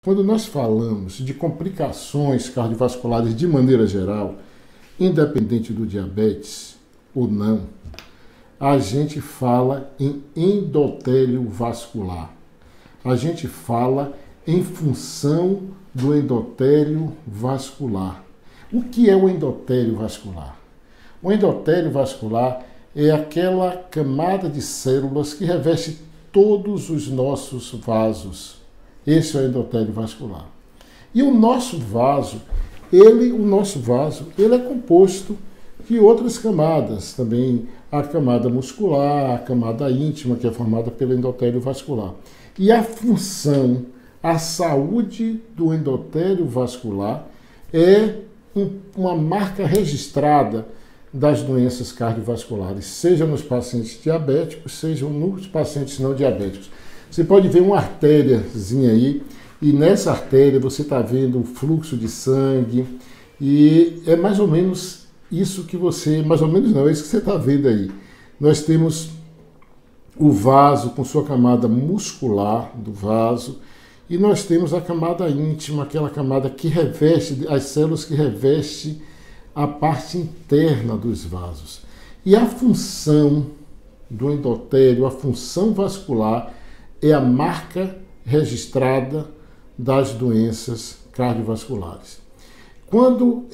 quando nós falamos de complicações cardiovasculares de maneira geral, independente do diabetes ou não, a gente fala em endotélio vascular. A gente fala em função do endotélio vascular. O que é o endotélio vascular? O endotélio vascular é aquela camada de células que reveste todos os nossos vasos. Esse é o endotélio vascular. E o nosso vaso, ele é composto de outras camadas, também a camada muscular, a camada íntima, que é formada pelo endotélio vascular. E a função, a saúde do endotélio vascular é uma marca registrada das doenças cardiovasculares, seja nos pacientes diabéticos, seja nos pacientes não diabéticos. Você pode ver uma artériazinha aí, e nessa artéria você está vendo o fluxo de sangue, e é mais ou menos isso que você, mais ou menos não, é isso que você está vendo aí. Nós temos o vaso com sua camada muscular do vaso, e nós temos a camada íntima, aquela camada que reveste, as células que reveste a parte interna dos vasos. E a função do endotélio, a função vascular, é a marca registrada das doenças cardiovasculares. Quando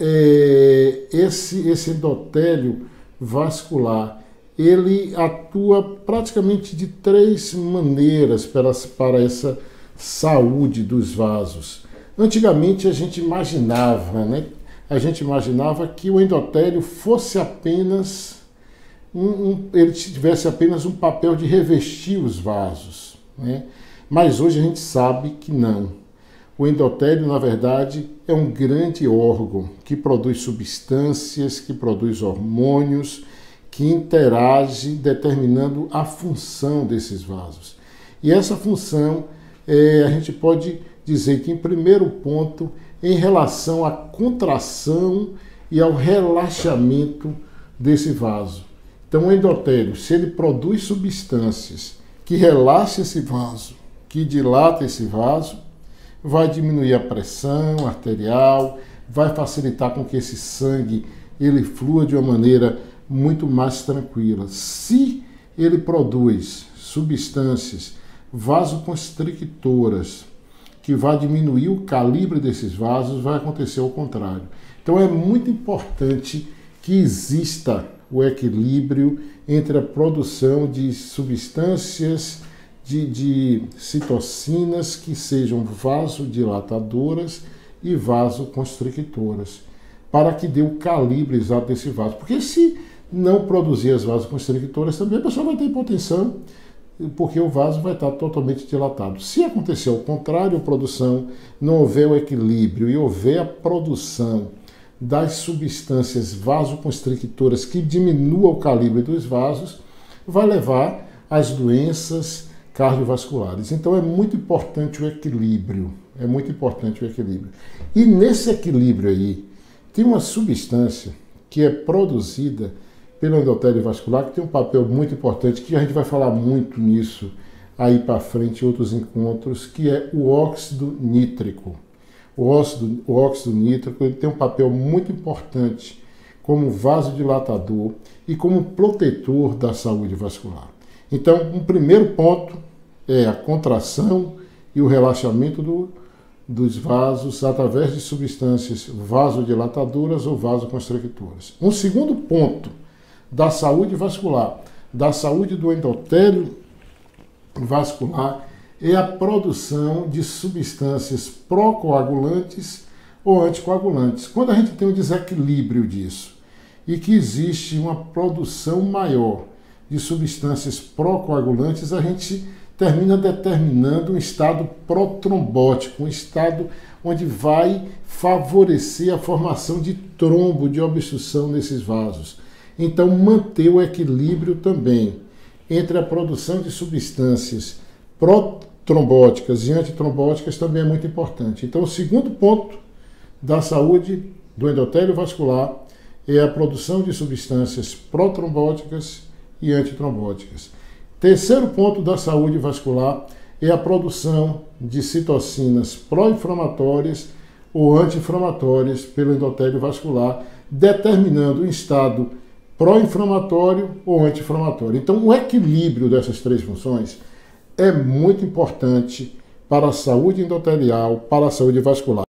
esse endotélio vascular, ele atua praticamente de três maneiras para essa saúde dos vasos. Antigamente a gente imaginava, A gente imaginava que o endotélio fosse apenas ele tivesse apenas um papel de revestir os vasos, Mas hoje a gente sabe que não. O endotélio, na verdade, é um grande órgão que produz substâncias, que produz hormônios, que interage determinando a função desses vasos. E essa função, a gente pode dizer que, em primeiro ponto, em relação à contração e ao relaxamento desse vaso. Então, o endotélio, se ele produz substâncias que relaxam esse vaso, que dilata esse vaso, vai diminuir a pressão arterial, vai facilitar com que esse sangue ele flua de uma maneira muito mais tranquila. Se ele produz substâncias vasoconstrictoras, que vai diminuir o calibre desses vasos, vai acontecer o contrário. Então é muito importante que exista o equilíbrio entre a produção de substâncias de citocinas que sejam vasodilatadoras e vasoconstrictoras, para que dê o calibre exato desse vaso. Porque se não produzir as vasoconstrictoras, também a pessoa vai ter hipotensão, porque o vaso vai estar totalmente dilatado. Se acontecer ao contrário, a produção, não houver o equilíbrio e houver a produção das substâncias vasoconstrictoras que diminua o calibre dos vasos, vai levar às doenças cardiovasculares. Então é muito importante o equilíbrio, E nesse equilíbrio aí, tem uma substância que é produzida pelo endotélio vascular, que tem um papel muito importante, que a gente vai falar muito nisso aí para frente em outros encontros, que é o óxido nítrico. O óxido nítrico ele tem um papel muito importante como vasodilatador e como protetor da saúde vascular. Então, um primeiro ponto é a contração e o relaxamento dos vasos através de substâncias vasodilatadoras ou vasoconstrictoras. Um segundo ponto da saúde vascular, da saúde do endotélio vascular, é a produção de substâncias procoagulantes ou anticoagulantes. Quando a gente tem um desequilíbrio disso e que existe uma produção maior de substâncias procoagulantes, a gente termina determinando um estado protrombótico, um estado onde vai favorecer a formação de trombo, de obstrução nesses vasos. Então, manter o equilíbrio também entre a produção de substâncias protrombóticas e antitrombóticas também é muito importante. Então, o segundo ponto da saúde do endotélio vascular é a produção de substâncias protrombóticas e antitrombóticas. Terceiro ponto da saúde vascular é a produção de citocinas pró-inflamatórias ou anti-inflamatórias pelo endotélio vascular, determinando um estado pró-inflamatório ou anti-inflamatório. Então, o equilíbrio dessas três funções é muito importante para a saúde endotelial, para a saúde vascular.